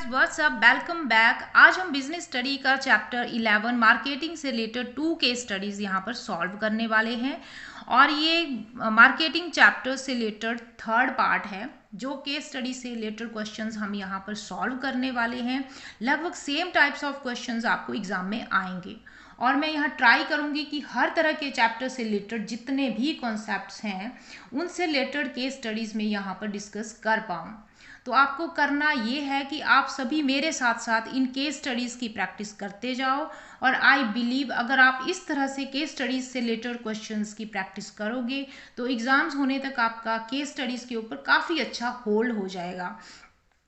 What's up, welcome back. आज हम business study का चैप्टर 11 मार्केटिंग से रिलेटेड 2 केस स्टडीज यहाँ पर सॉल्व करने वाले हैं। और ये मार्केटिंग चैप्टर से रिलेटेड थर्ड पार्ट है। जो केस स्टडी से रिलेटेड क्वेश्चंस हम यहाँ पर सॉल्व करने वाले हैं, लगभग सेम टाइप्स ऑफ क्वेश्चंस आपको एग्जाम में आएंगे। और मैं यहाँ ट्राई करूँगी कि हर तरह के चैप्टर से रिलेटेड जितने भी कॉन्सेप्ट्स हैं उनसे रिलेटेड केस स्टडीज़ में यहाँ पर डिस्कस कर पाऊँ। तो आपको करना ये है कि आप सभी मेरे साथ साथ इन केस स्टडीज़ की प्रैक्टिस करते जाओ। और आई बिलीव अगर आप इस तरह से केस स्टडीज़ से रिलेटेड क्वेश्चंस की प्रैक्टिस करोगे तो एग्ज़ाम्स होने तक आपका केस स्टडीज़ के ऊपर काफ़ी अच्छा होल्ड हो जाएगा।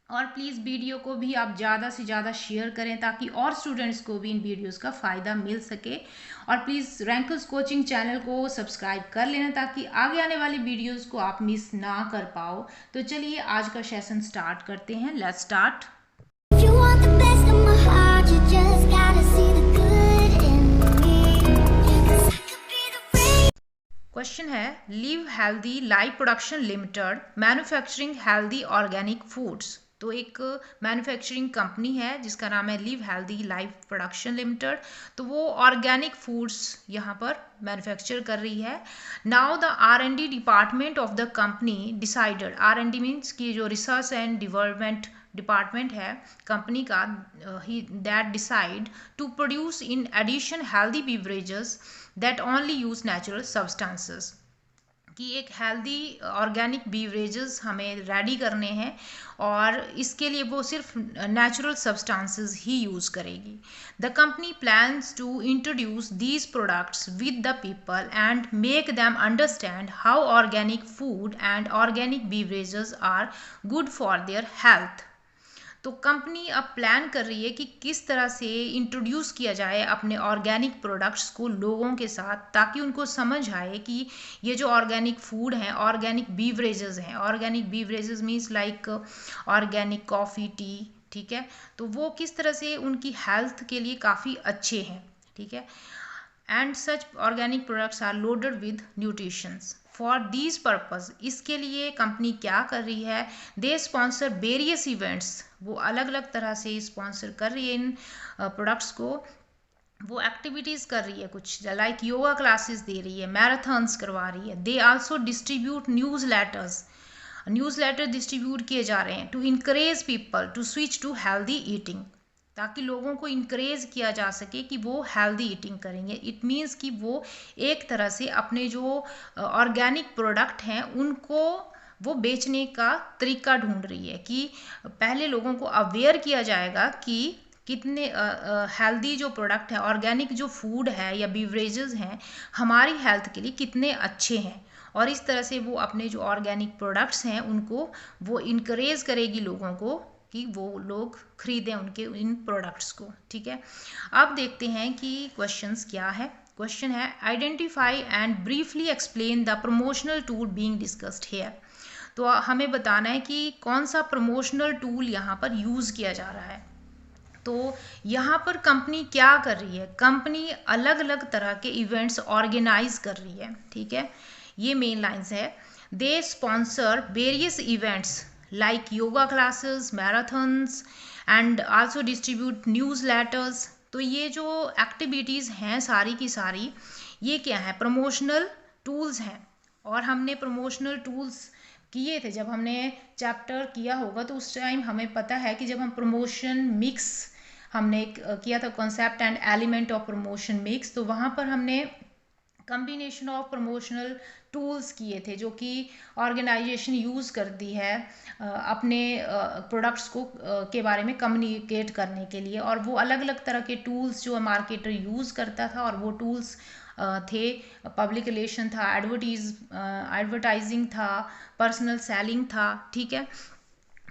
और प्लीज़ वीडियो को भी आप ज़्यादा से ज़्यादा शेयर करें ताकि और स्टूडेंट्स को भी इन वीडियोस का फ़ायदा मिल सके। और प्लीज़ रैंकल्स कोचिंग चैनल को सब्सक्राइब कर लेना ताकि आगे आने वाली वीडियोस को आप मिस ना कर पाओ। तो चलिए आज का सेशन स्टार्ट करते हैं। Let's start. क्वेश्चन है, live healthy life production limited manufacturing healthy organic foods. तो एक मैन्युफैक्चरिंग कंपनी है जिसका नाम है live healthy life production limited. तो वो ऑर्गेनिक फूड्स यहाँ पर मैन्युफैक्चर कर रही है। Now the R&D department of the company decided, R&D means की जो रिसर्च एंड डेवलपमेंट डिपार्टमेंट है कंपनी का, that decide to produce in addition healthy beverages that only use natural substances. कि एक हेल्दी ऑर्गेनिक बीवरेजेस हमें ready करने हैं और इसके लिए वो सिर्फ नेचुरल सब्सटेंसेस ही यूज़ करेगी। The company plans to introduce these products with the people and make them understand how organic food and organic beverages are good for their health. तो कंपनी अब प्लान कर रही है कि किस तरह से इंट्रोड्यूस किया जाए अपने ऑर्गेनिक प्रोडक्ट्स को लोगों के साथ ताकि उनको समझ आए कि ये जो ऑर्गेनिक फूड हैं, ऑर्गेनिक बीवरेजेस हैं, organic beverages means like organic coffee, T, ठीक है, तो वो किस तरह से उनकी हेल्थ के लिए काफ़ी अच्छे हैं, ठीक है। And such organic products are loaded with nutritions for these purpose. इसके लिए कंपनी क्या कर रही है, दे स्पॉन्सर वेरियस इवेंट्स, वो अलग अलग तरह से स्पॉन्सर कर रही है इन प्रोडक्ट्स को। वो एक्टिविटीज़ कर रही है कुछ लाइक योगा क्लासेस दे रही है, मैराथन्स करवा रही है। They also distribute newsletter distribute किए जा रहे हैं to encourage people to switch to healthy eating, ताकि लोगों को इनकरेज किया जा सके कि वो हेल्दी ईटिंग करेंगे। इट मीन्स कि वो एक तरह से अपने जो ऑर्गेनिक प्रोडक्ट हैं उनको वो बेचने का तरीका ढूंढ रही है कि पहले लोगों को अवेयर किया जाएगा कि कितने हेल्दी जो प्रोडक्ट है, ऑर्गेनिक जो फूड है या बीवरेजेस हैं हमारी हेल्थ के लिए कितने अच्छे हैं। और इस तरह से वो अपने जो ऑर्गेनिक प्रोडक्ट्स हैं उनको वो इनकरेज करेगी लोगों को कि वो लोग खरीदें उनके इन प्रोडक्ट्स को, ठीक है। अब देखते हैं कि क्वेश्चंस क्या है। क्वेश्चन है, identify and briefly explain the promotional tool being discussed here. तो हमें बताना है कि कौन सा प्रमोशनल टूल यहाँ पर यूज़ किया जा रहा है। तो यहाँ पर कंपनी क्या कर रही है, कंपनी अलग अलग तरह के इवेंट्स ऑर्गेनाइज कर रही है, ठीक है। ये मेन लाइन्स है। They sponsor various events like yoga classes, marathons and also distribute newsletters। तो ये जो एक्टिविटीज़ हैं सारी की सारी ये क्या है, प्रमोशनल टूल्स हैं। और हमने प्रमोशनल टूल्स किए थे जब हमने चैप्टर किया होगा तो उस टाइम हमें पता है कि जब हम प्रमोशन मिक्स हमने किया था, concept and element of promotion mix, तो वहाँ पर हमने कम्बिनेशन ऑफ प्रमोशनल टूल्स किए थे जो कि ऑर्गेनाइजेशन यूज़ करती है अपने प्रोडक्ट्स को के बारे में कम्युनिकेट करने के लिए। और वो अलग अलग तरह के टूल्स जो मार्केटर यूज़ करता था, और वो टूल्स थे पब्लिक रिलेशन था, एडवर्टाइजिंग था, पर्सनल सेलिंग था, ठीक है।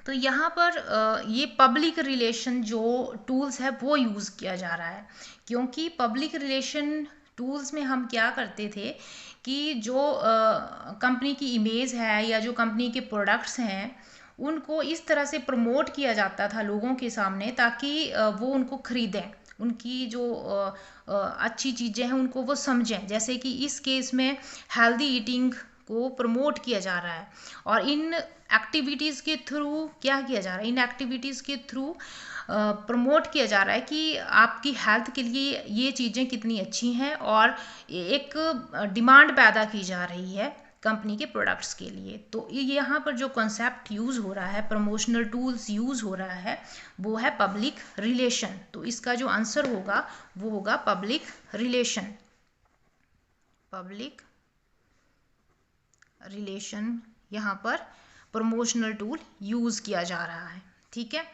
तो यहाँ पर ये पब्लिक रिलेशन जो टूल्स है वो यूज़ किया जा रहा है, क्योंकि पब्लिक रिलेशन टूल्स में हम क्या करते थे कि जो कंपनी की इमेज है या जो कंपनी के प्रोडक्ट्स हैं उनको इस तरह से प्रमोट किया जाता था लोगों के सामने ताकि वो उनको खरीदें, उनकी जो अच्छी चीज़ें हैं उनको वो समझें। जैसे कि इस केस में हेल्दी ईटिंग को प्रमोट किया जा रहा है और इन एक्टिविटीज़ के थ्रू क्या किया जा रहा है, इन एक्टिविटीज़ के थ्रू प्रमोट किया जा रहा है कि आपकी हेल्थ के लिए ये चीज़ें कितनी अच्छी हैं, और एक डिमांड पैदा की जा रही है कंपनी के प्रोडक्ट्स के लिए। तो यहाँ पर जो कॉन्सेप्ट यूज़ हो रहा है, प्रमोशनल टूल्स यूज़ हो रहा है, वो है पब्लिक रिलेशन। तो इसका जो आंसर होगा वो होगा पब्लिक रिलेशन। पब्लिक रिलेशन यहाँ पर प्रमोशनल टूल यूज़ किया जा रहा है। ठीक है,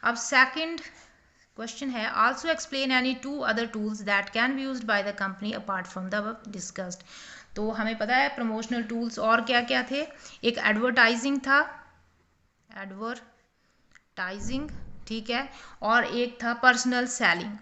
अब सेकंड क्वेश्चन है, also explain any 2 other tools that can be used by the company apart from the discussed. तो हमें पता है प्रमोशनल टूल्स और क्या क्या थे, एक एडवर्टाइजिंग था, एडवर्टाइजिंग, ठीक है, और एक था पर्सनल सेलिंग।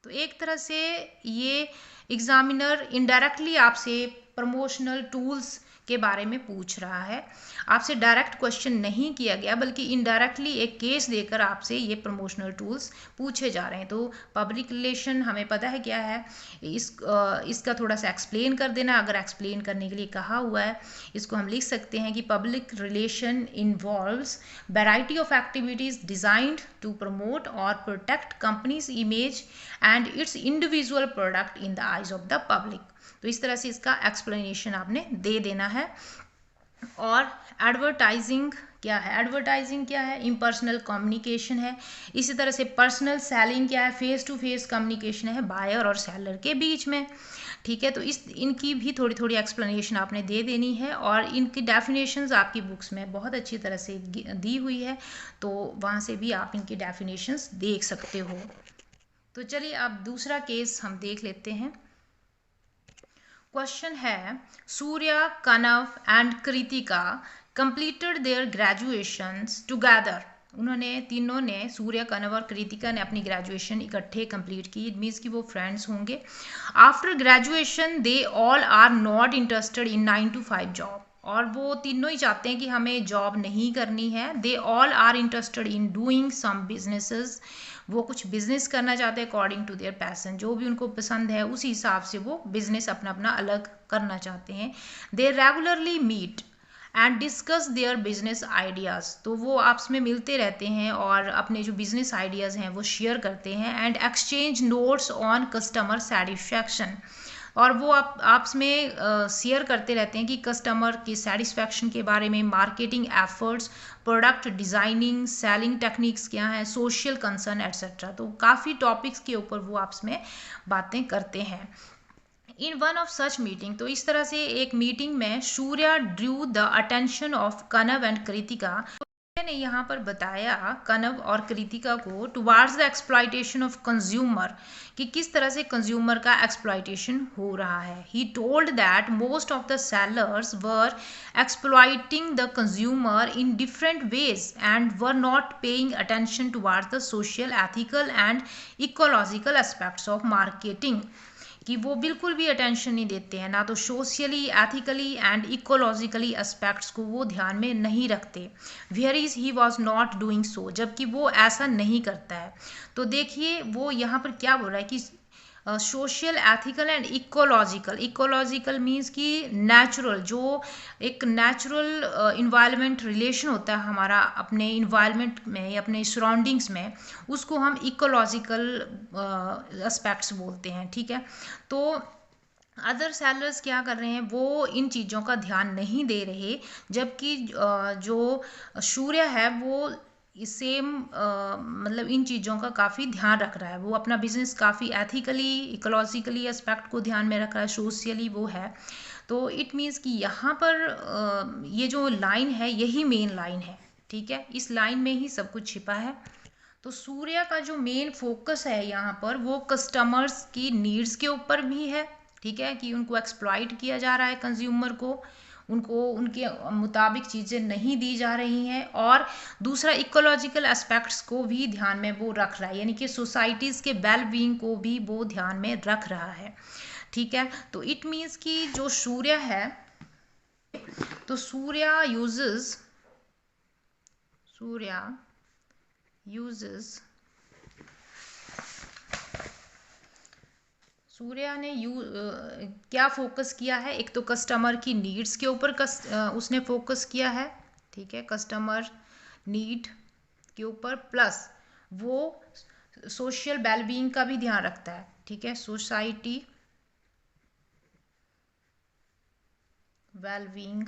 तो एक तरह से ये एग्जामिनर इनडायरेक्टली आपसे प्रमोशनल टूल्स के बारे में पूछ रहा है। आपसे डायरेक्ट क्वेश्चन नहीं किया गया, बल्कि इनडायरेक्टली एक केस देकर आपसे ये प्रमोशनल टूल्स पूछे जा रहे हैं। तो पब्लिक रिलेशन हमें पता है क्या है, इसका थोड़ा सा एक्सप्लेन कर देना। अगर एक्सप्लेन करने के लिए कहा हुआ है, इसको हम लिख सकते हैं कि public relation involves variety of activities designed to promote और protect companies image and its individual product in the eyes of the public. तो इस तरह से इसका एक्सप्लेनेशन आपने दे देना है। और एडवर्टाइजिंग क्या है, एडवर्टाइजिंग क्या है, इम्पर्सनल कम्युनिकेशन है। इसी तरह से पर्सनल सेलिंग क्या है, फेस टू फेस कम्युनिकेशन है बायर और सेलर के बीच में। ठीक है, तो इनकी भी थोड़ी थोड़ी एक्सप्लेनेशन आपने दे देनी है, और इनकी डेफिनेशंस आपकी बुक्स में बहुत अच्छी तरह से दी हुई है, तो वहाँ से भी आप इनकी डेफिनेशंस देख सकते हो। तो चलिए अब दूसरा केस हम देख लेते हैं। क्वेश्चन है, Surya, Kanav and Kritika completed their graduations together. उन्होंने तीनों ने, सूर्या, कनव और कृतिका ने अपनी ग्रेजुएशन इकट्ठे कंप्लीट की। इट मीन्स कि वो फ्रेंड्स होंगे। After graduation they all are not interested in 9 to 5 job. और वो तीनों ही चाहते हैं कि हमें जॉब नहीं करनी है। They all are interested in doing some businesses. वो कुछ बिजनेस करना चाहते हैं अकॉर्डिंग टू देयर पैशन, जो भी उनको पसंद है उसी हिसाब से वो बिजनेस अपना अपना अलग करना चाहते हैं। They regularly meet and discuss their business ideas. तो वो आपस में मिलते रहते हैं और अपने जो बिजनेस आइडियाज़ हैं वो शेयर करते हैं। And exchange notes on customer satisfaction. और वो आपस में शेयर करते रहते हैं कि कस्टमर की सेटिस्फैक्शन के बारे में, marketing efforts, product designing, selling techniques क्या हैं, सोशल कंसर्न एट्सेट्रा। तो काफ़ी टॉपिक्स के ऊपर वो आपस में बातें करते हैं। In one of such meeting, तो इस तरह से एक मीटिंग में Surya Drew the attention of Kanav and Kritika ने यहाँ पर बताया कनव और कृतिका को towards the exploitation of consumer, कि किस तरह से कंज्यूमर का एक्सप्लॉयटेशन हो रहा है। He told that most of the sellers were exploiting the consumer in different ways and were not paying attention towards the social, ethical and ecological aspects of marketing. कि वो बिल्कुल भी अटेंशन नहीं देते हैं, ना तो socially, ethically and ecologically aspects को वो ध्यान में नहीं रखते। Whereas he was not doing so, जबकि वो ऐसा नहीं करता है। तो देखिए वो यहाँ पर क्या बोल रहा है कि social, ethical and ecological. Ecological means कि नेचुरल, जो एक नेचुरल इन्वायरमेंट रिलेशन होता है हमारा अपने इन्वायरमेंट में या अपने सराउंडिंग्स में, उसको हम इकोलॉजिकल एस्पेक्ट्स बोलते हैं। ठीक है, तो अदर सेलर्स क्या कर रहे हैं, वो इन चीज़ों का ध्यान नहीं दे रहे, जबकि जो सूर्य है वो सेम मतलब इन चीज़ों का काफ़ी ध्यान रख रहा है। वो अपना बिजनेस काफ़ी एथिकली, इकोलॉजिकली एस्पेक्ट को ध्यान में रख रहा है, सोशली वो है। तो इट मीन्स कि यहाँ पर ये जो लाइन है यही मेन लाइन है। ठीक है, इस लाइन में ही सब कुछ छिपा है। तो सूर्य का जो मेन फोकस है यहाँ पर वो कस्टमर्स की नीड्स के ऊपर भी है। ठीक है, कि उनको एक्सप्लॉइट किया जा रहा है, कंज्यूमर को उनको उनके मुताबिक चीज़ें नहीं दी जा रही हैं। और दूसरा इकोलॉजिकल एस्पेक्ट्स को भी ध्यान में वो रख रहा है, यानी कि सोसाइटीज़ के वेल बीइंग को भी वो ध्यान में रख रहा है। ठीक है, तो इट मीन्स कि जो सूर्य है, तो सूर्य यूजेस सूर्या ने क्या फोकस किया है, एक तो कस्टमर की नीड्स के ऊपर उसने फोकस किया है। ठीक है, कस्टमर नीड के ऊपर, प्लस वो सोशल वेलबींग का भी ध्यान रखता है, ठीक है, सोसाइटी वेलबींग,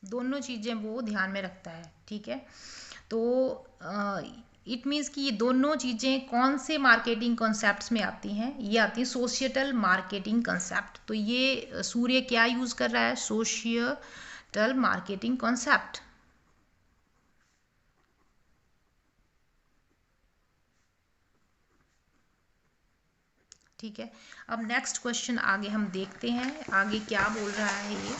दोनों चीज़ें वो ध्यान में रखता है, ठीक है। तो इट मीन्स कि ये दोनों चीज़ें कौन से मार्केटिंग कॉन्सेप्ट्स में आती हैं, ये आती है सोशियटल मार्केटिंग कॉन्सेप्ट। तो ये सूर्य क्या यूज़ कर रहा है, सोशियटल मार्केटिंग कॉन्सेप्ट। ठीक है, अब नेक्स्ट क्वेश्चन आगे हम देखते हैं, आगे क्या बोल रहा है ये।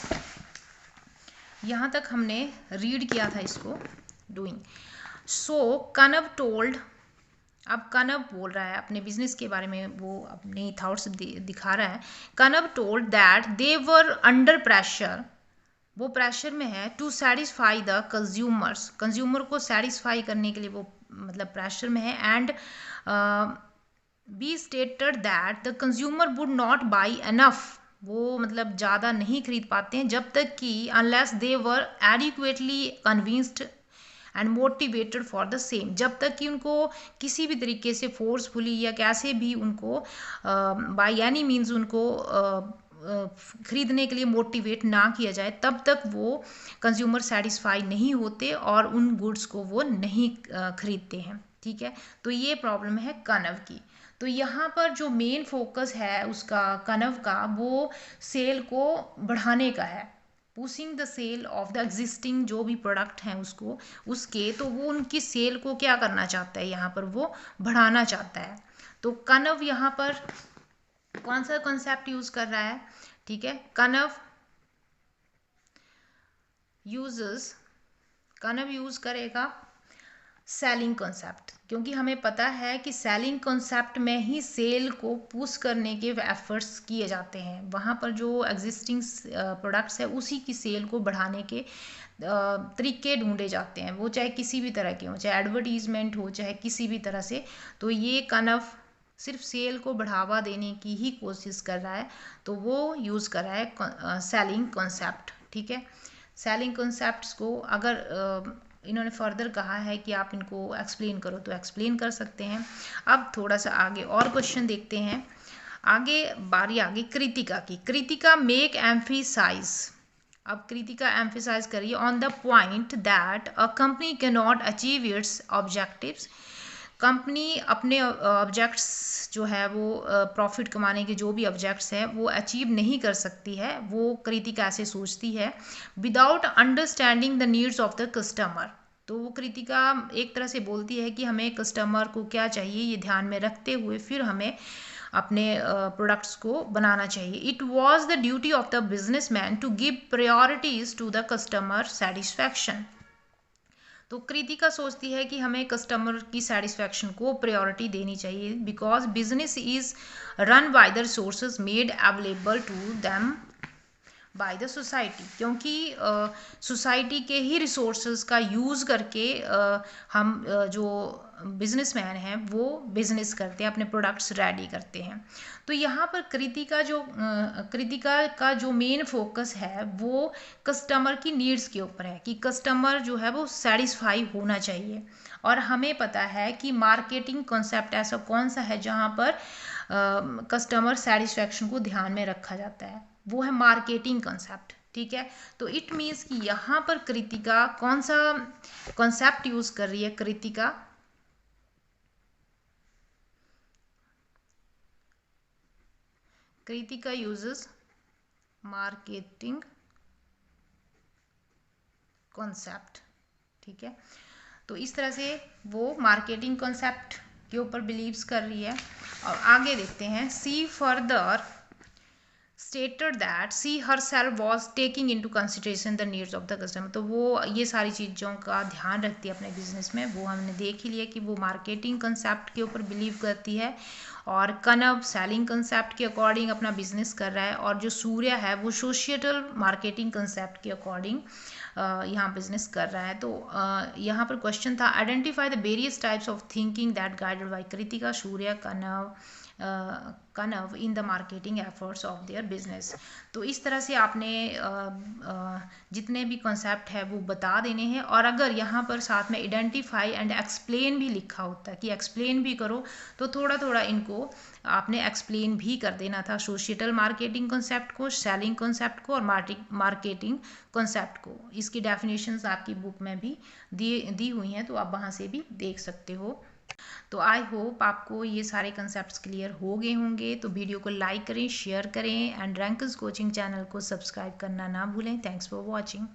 यहाँ तक हमने रीड किया था इसको, डूइंग। सो कनव टोल्ड, अब कनव बोल रहा है अपने बिजनेस के बारे में, वो अपने थॉट्स दिखा रहा है। Kanav told that they were under pressure, वो प्रेशर में है, to satisfy the consumers, consumer को सेटिस्फाई करने के लिए वो मतलब प्रेशर में है। And B stated that the consumer would not buy enough, वो मतलब ज़्यादा नहीं खरीद पाते हैं जब तक कि unless they were adequately convinced and motivated for the same, जब तक कि उनको किसी भी तरीके से फोर्सफुली या कैसे भी उनको बाय एनी मीन्स उनको खरीदने के लिए मोटिवेट ना किया जाए, तब तक वो कंज्यूमर सेटिस्फाई नहीं होते और उन गुड्स को वो नहीं खरीदते हैं, ठीक है। तो ये प्रॉब्लम है कनव की। तो यहाँ पर जो मेन फोकस है उसका कनव का, वो सेल को बढ़ाने का है, pushing the sale of the existing जो भी प्रोडक्ट हैं उसको उसके, तो वो उनकी सेल को क्या करना चाहता है, यहाँ पर वो बढ़ाना चाहता है। तो कनव यहाँ पर कौन सा कॉन्सेप्ट यूज कर रहा है, ठीक है, कनव यूज करेगा सेलिंग कॉन्सेप्ट, क्योंकि हमें पता है कि सेलिंग कॉन्सेप्ट में ही सेल को पुश करने के एफर्ट्स किए जाते हैं, वहाँ पर जो एग्जिस्टिंग प्रोडक्ट्स है उसी की सेल को बढ़ाने के तरीके ढूंढे जाते हैं, वो चाहे किसी भी तरह के हो, चाहे एडवर्टीजमेंट हो, चाहे किसी भी तरह से। तो ये कनव सिर्फ सेल को बढ़ावा देने की ही कोशिश कर रहा है, तो वो यूज़ कर रहा है सेलिंग कॉन्सेप्ट, ठीक है। सेलिंग कॉन्सेप्ट्स को अगर इन्होंने फर्दर कहा है कि आप इनको एक्सप्लेन करो तो एक्सप्लेन कर सकते हैं। अब थोड़ा सा आगे और क्वेश्चन देखते हैं। आगे बारी आगे कृतिका की, कृतिका मेक एम्फिसाइज, अब कृतिका एम्फिसाइज करिए on the point that a company can not achieve it's objectives, company अपने ऑब्जेक्ट्स जो है वो प्रॉफिट कमाने के जो भी ऑब्जेक्ट्स हैं वो अचीव नहीं कर सकती है, वो कृतिका ऐसे सोचती है, without understanding the needs of the customer. तो वो कृतिका एक तरह से बोलती है कि हमें कस्टमर को क्या चाहिए ये ध्यान में रखते हुए फिर हमें अपने प्रोडक्ट्स को बनाना चाहिए। It was the duty of the businessman to give priorities to the customer satisfaction. तो कृतिका सोचती है कि हमें कस्टमर की सेटिस्फैक्शन को प्रायोरिटी देनी चाहिए, because business is run by the resources made available to them by the society, क्योंकि सोसाइटी के ही रिसोर्सेज का यूज़ करके हम जो बिजनेसमैन हैं वो बिजनेस करते हैं, अपने प्रोडक्ट्स रेडी करते हैं। तो यहाँ पर कृतिका का जो मेन फोकस है वो कस्टमर की नीड्स के ऊपर है, कि कस्टमर जो है वो सेटिस्फाई होना चाहिए। और हमें पता है कि मार्केटिंग कॉन्सेप्ट ऐसा कौन सा है जहाँ पर कस्टमर सेटिस्फैक्शन को ध्यान में रखा जाता है, वो है मार्केटिंग कॉन्सेप्ट, ठीक है। तो इट मीन्स कि यहाँ पर कृतिका कौन सा कॉन्सेप्ट यूज कर रही है, कृतिका यूजेस मार्केटिंग कॉन्सेप्ट, ठीक है। तो इस तरह से वो मार्केटिंग कॉन्सेप्ट के ऊपर बिलीव्स कर रही है। और आगे देखते हैं, she further stated that she herself was taking into consideration the needs of the customer. तो वो ये सारी चीज़ों का ध्यान रखती है अपने बिजनेस में, वो हमने देख ही लिया कि वो मार्केटिंग कंसेप्ट के ऊपर बिलीव करती है, और कनव सेलिंग कंसेप्ट के अकॉर्डिंग अपना बिजनेस कर रहा है, और जो सूर्य है वो सोशियटल मार्केटिंग कंसेप्ट के अकॉर्डिंग यहाँ बिजनेस कर रहा है। तो यहाँ पर क्वेश्चन था, identify the various types of thinking that guided by Kritika, Surya, Kanav Kanav in the marketing efforts of their business. तो इस तरह से आपने जितने भी कॉन्सेप्ट है वो बता देने हैं, और अगर यहाँ पर साथ में आइडेंटिफाई एंड एक्सप्लेन भी लिखा होता है कि एक्सप्लेन भी करो, तो थोड़ा थोड़ा इनको आपने एक्सप्लेन भी कर देना था, सोशियल मार्केटिंग कॉन्सेप्ट को, सेलिंग कॉन्सेप्ट को और मार्केटिंग कॉन्सेप्ट को। इसकी डेफिनेशंस आपकी बुक में भी दी हुई हैं, तो आप वहाँ से भी देख सकते हो। तो आई होप आपको ये सारे कंसेप्ट क्लियर हो गए होंगे। तो वीडियो को लाइक करें, शेयर करें एंड रैंकर्स कोचिंग चैनल को सब्सक्राइब करना ना भूलें। Thanks for watching.